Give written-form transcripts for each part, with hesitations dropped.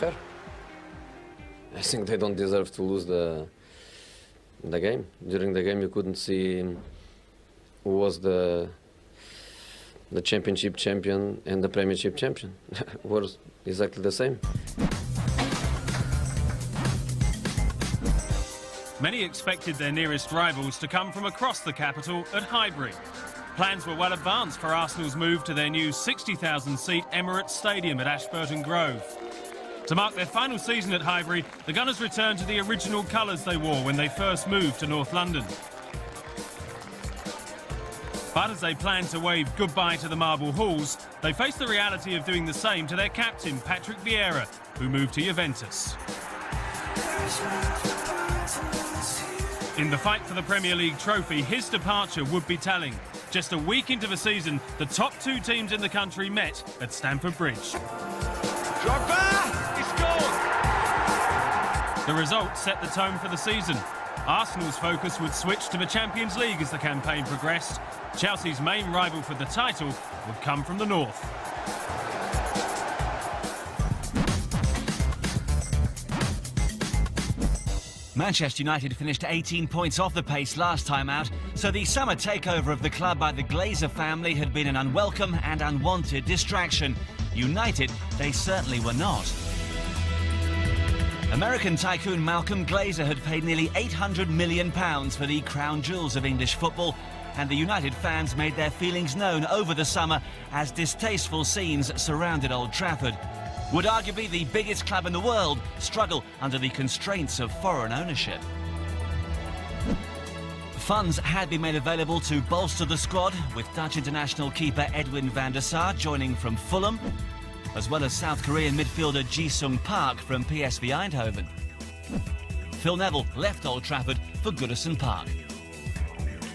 fair. I think they don't deserve to lose the game. During the game, you couldn't see who was the championship champion and the premiership champion. Were exactly the same. Many expected their nearest rivals to come from across the capital at Highbury. Plans were well advanced for Arsenal's move to their new 60,000-seat Emirates Stadium at Ashburton Grove. To mark their final season at Highbury, the Gunners returned to the original colours they wore when they first moved to North London. But as they planned to wave goodbye to the Marble Halls, they faced the reality of doing the same to their captain, Patrick Vieira, who moved to Juventus. In the fight for the Premier League trophy, his departure would be telling. Just a week into the season, the top two teams in the country met at Stamford Bridge. Drogba! He scored! The result set the tone for the season. Arsenal's focus would switch to the Champions League as the campaign progressed. Chelsea's main rival for the title would come from the north. Manchester United finished 18 points off the pace last time out, so the summer takeover of the club by the Glazer family had been an unwelcome and unwanted distraction. United, they certainly were not. American tycoon Malcolm Glazer had paid nearly £800 million for the crown jewels of English football, and the United fans made their feelings known over the summer as distasteful scenes surrounded Old Trafford. Would arguably the biggest club in the world struggle under the constraints of foreign ownership? Funds had been made available to bolster the squad, with Dutch international keeper Edwin van der Sar joining from Fulham, as well as South Korean midfielder Ji-sung Park from PSV Eindhoven. Phil Neville left Old Trafford for Goodison Park.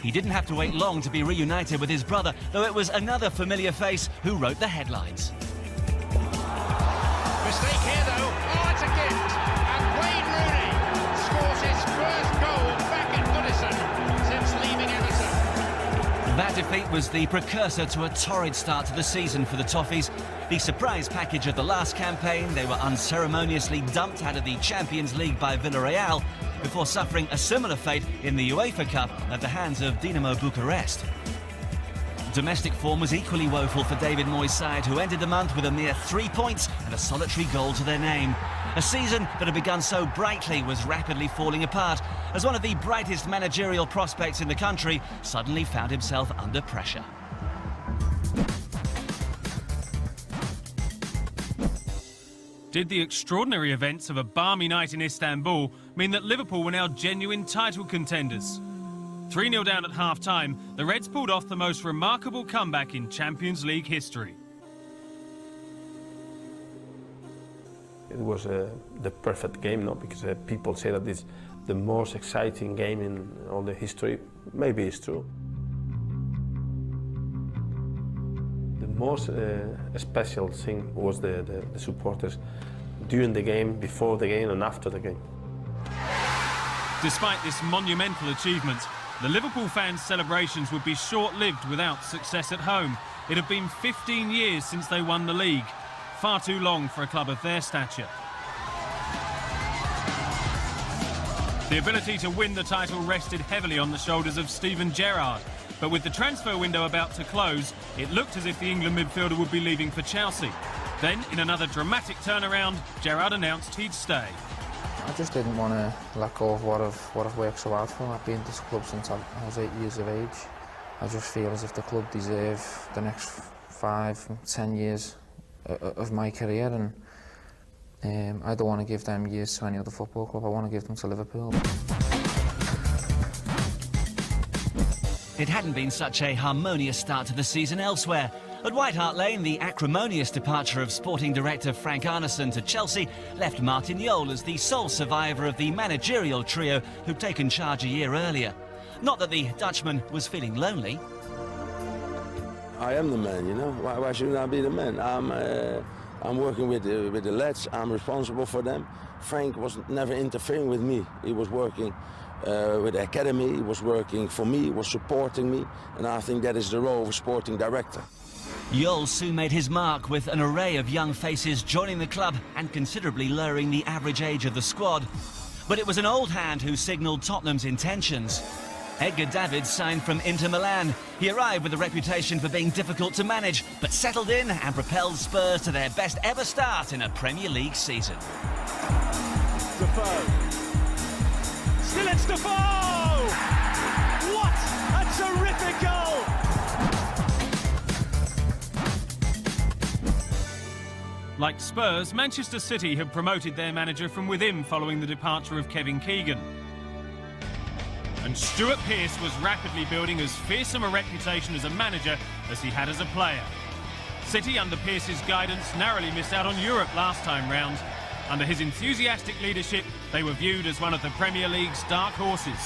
He didn't have to wait long to be reunited with his brother, though it was another familiar face who wrote the headlines. Mistake here though. Oh, it's a gift. And Wayne Rooney scores his first goal back at Goodison since leaving Everton. That defeat was the precursor to a torrid start to the season for the Toffees. The surprise package of the last campaign, they were unceremoniously dumped out of the Champions League by Villarreal before suffering a similar fate in the UEFA Cup at the hands of Dinamo Bucharest. Domestic form was equally woeful for David Moyes' side, who ended the month with a mere 3 points and a solitary goal to their name. A season that had begun so brightly was rapidly falling apart as one of the brightest managerial prospects in the country suddenly found himself under pressure. Did the extraordinary events of a balmy night in Istanbul mean that Liverpool were now genuine title contenders? 3-0 down at half-time, the Reds pulled off the most remarkable comeback in Champions League history. It was the perfect game, no? Because people say that it's the most exciting game in all the history. Maybe it's true. The most special thing was the supporters during the game, before the game and after the game. Despite this monumental achievement, the Liverpool fans' celebrations would be short-lived without success at home. It had been 15 years since they won the league. Far too long for a club of their stature. The ability to win the title rested heavily on the shoulders of Steven Gerrard. But with the transfer window about to close, it looked as if the England midfielder would be leaving for Chelsea. Then, in another dramatic turnaround, Gerrard announced he'd stay. I just didn't want to let go of what I've worked so hard for. I've been at this club since I was 8 years of age. I just feel as if the club deserve the next 5, 10 years of my career, and I don't want to give them years to any other football club. I want to give them to Liverpool. It hadn't been such a harmonious start to the season elsewhere. At White Hart Lane, the acrimonious departure of sporting director Frank Arneson to Chelsea left Martin Jol as the sole survivor of the managerial trio who'd taken charge a year earlier. Not that the Dutchman was feeling lonely. I am the man, you know. Why shouldn't I be the man? I'm working with the lads. I'm responsible for them. Frank was never interfering with me. He was working with the academy. He was working for me. He was supporting me, and I think that is the role of a sporting director. Jol soon made his mark with an array of young faces joining the club and considerably lowering the average age of the squad. But it was an old hand who signalled Tottenham's intentions. Edgar Davids signed from Inter Milan. He arrived with a reputation for being difficult to manage, but settled in and propelled Spurs to their best ever start in a Premier League season. Defoe. Still it's Defoe! What a terrific goal! Like Spurs, Manchester City have promoted their manager from within following the departure of Kevin Keegan. And Stuart Pearce was rapidly building as fearsome a reputation as a manager as he had as a player. City, under Pearce's guidance, narrowly missed out on Europe last time round. Under his enthusiastic leadership, they were viewed as one of the Premier League's dark horses.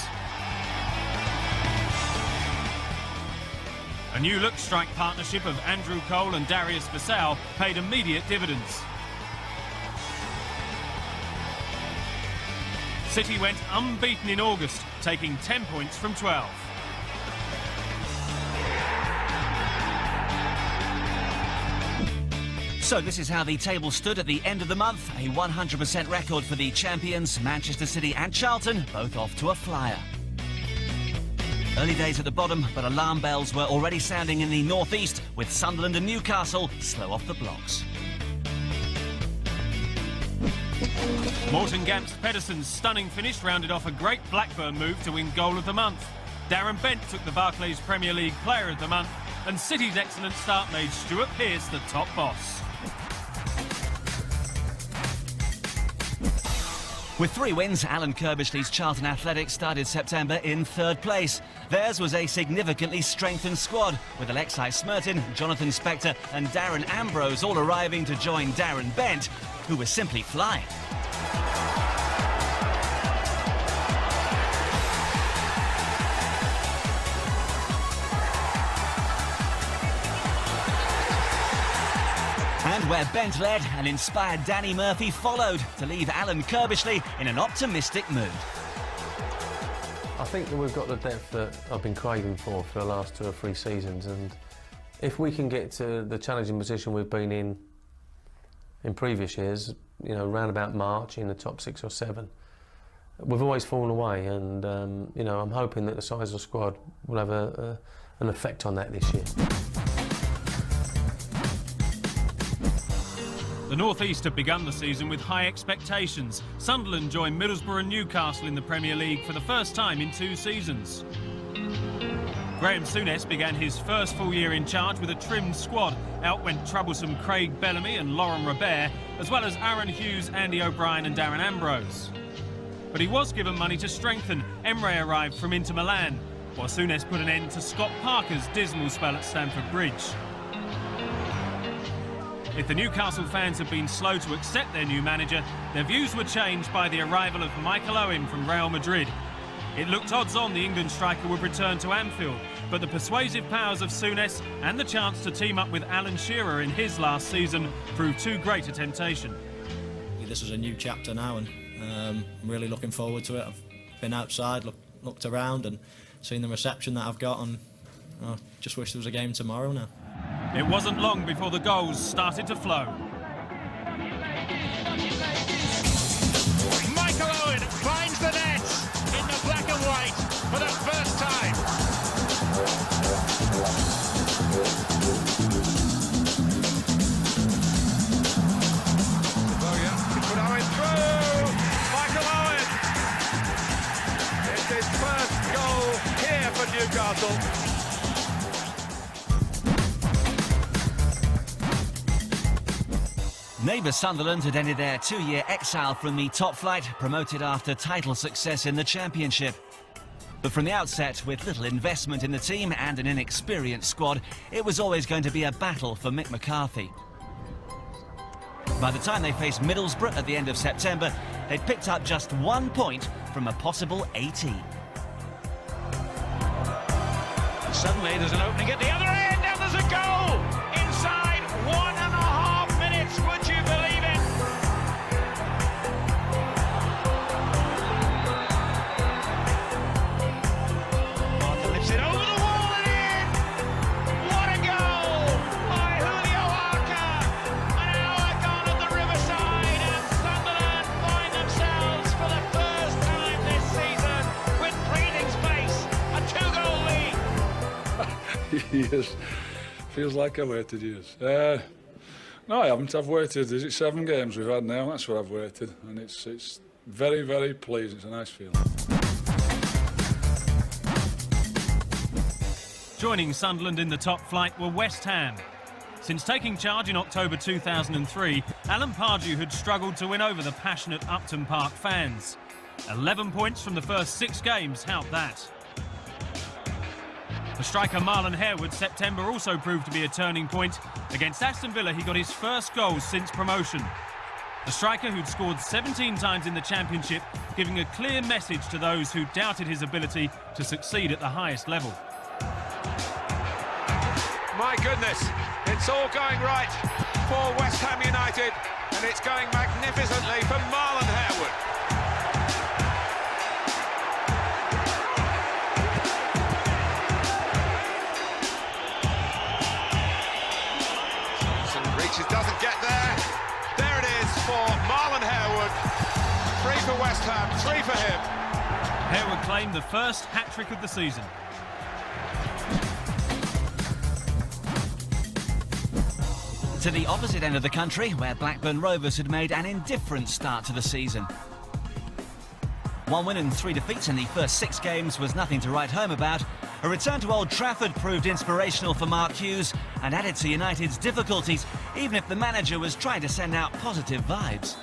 A new look-strike partnership of Andrew Cole and Darius Vassell paid immediate dividends. City went unbeaten in August, taking 10 points from 12. So this is how the table stood at the end of the month. A 100% record for the champions, Manchester City and Charlton, both off to a flyer. Early days at the bottom, but alarm bells were already sounding in the northeast, with Sunderland and Newcastle slow off the blocks. Morten Gamst Pedersen's stunning finish rounded off a great Blackburn move to win Goal of the Month. Darren Bent took the Barclays Premier League Player of the Month, and City's excellent start made Stuart Pearce the top boss. With 3 wins, Alan Kirbishley's Charlton Athletic started September in 3rd place. Theirs was a significantly strengthened squad, with Alexei Smirtin, Jonathan Spector and Darren Ambrose all arriving to join Darren Bent, who was simply flying. And where Bent led, an inspired Danny Murphy followed to leave Alan Kirbishley in an optimistic mood. I think that we've got the depth that I've been craving for the last 2 or 3 seasons, and if we can get to the challenging position we've been in previous years, you know, round about March in the top 6 or 7, we've always fallen away, and you know, I'm hoping that the size of the squad will have an effect on that this year. The North East have begun the season with high expectations. Sunderland joined Middlesbrough and Newcastle in the Premier League for the first time in 2 seasons. Graham Souness began his first full year in charge with a trimmed squad. Out went troublesome Craig Bellamy and Laurent Robert, as well as Aaron Hughes, Andy O'Brien and Darren Ambrose. But he was given money to strengthen. Emre arrived from Inter Milan, while Souness put an end to Scott Parker's dismal spell at Stamford Bridge. If the Newcastle fans had been slow to accept their new manager, their views were changed by the arrival of Michael Owen from Real Madrid. It looked odds-on the England striker would return to Anfield, but the persuasive powers of Souness and the chance to team up with Alan Shearer in his last season proved too great a temptation. This is a new chapter now, and I'm really looking forward to it. I've been outside, looked around and seen the reception that I've got, and I just wish there was a game tomorrow now. It wasn't long before the goals started to flow. Michael Owen finds the net in the black and white for the first time. Boya can put Owen through. Michael Owen. It's his first goal here for Newcastle. Neighbour Sunderland had ended their 2-year exile from the top flight, promoted after title success in the Championship. But from the outset, with little investment in the team and an inexperienced squad, it was always going to be a battle for Mick McCarthy. By the time they faced Middlesbrough at the end of September, they'd picked up just 1 point from a possible 18. Suddenly there's an opening at the other end and there's a goal! Inside 1.5 minutes, would you believe it? Martha lifts it over the wall and in! What a goal by Years. Feels like I waited years. No, I haven't. I've waited. Is it 7 games we've had now? That's what I've waited, and it's very, very pleasing. It's a nice feeling. Joining Sunderland in the top flight were West Ham. Since taking charge in October 2003, Alan Pardew had struggled to win over the passionate Upton Park fans. 11 points from the first 6 games helped that. For striker Marlon Harewood, September also proved to be a turning point. Against Aston Villa, he got his first goal since promotion. The striker, who'd scored 17 times in the Championship, giving a clear message to those who doubted his ability to succeed at the highest level. My goodness, it's all going right for West Ham United, and it's going magnificently for Marlon Harewood. Reaches, doesn't get there. There it is for Marlon Harewood. 3 for West Ham, 3 for him. Harewood claimed the first hat-trick of the season. To the opposite end of the country, where Blackburn Rovers had made an indifferent start to the season. 1 win and 3 defeats in the first 6 games was nothing to write home about. A return to Old Trafford proved inspirational for Mark Hughes and added to United's difficulties, even if the manager was trying to send out positive vibes.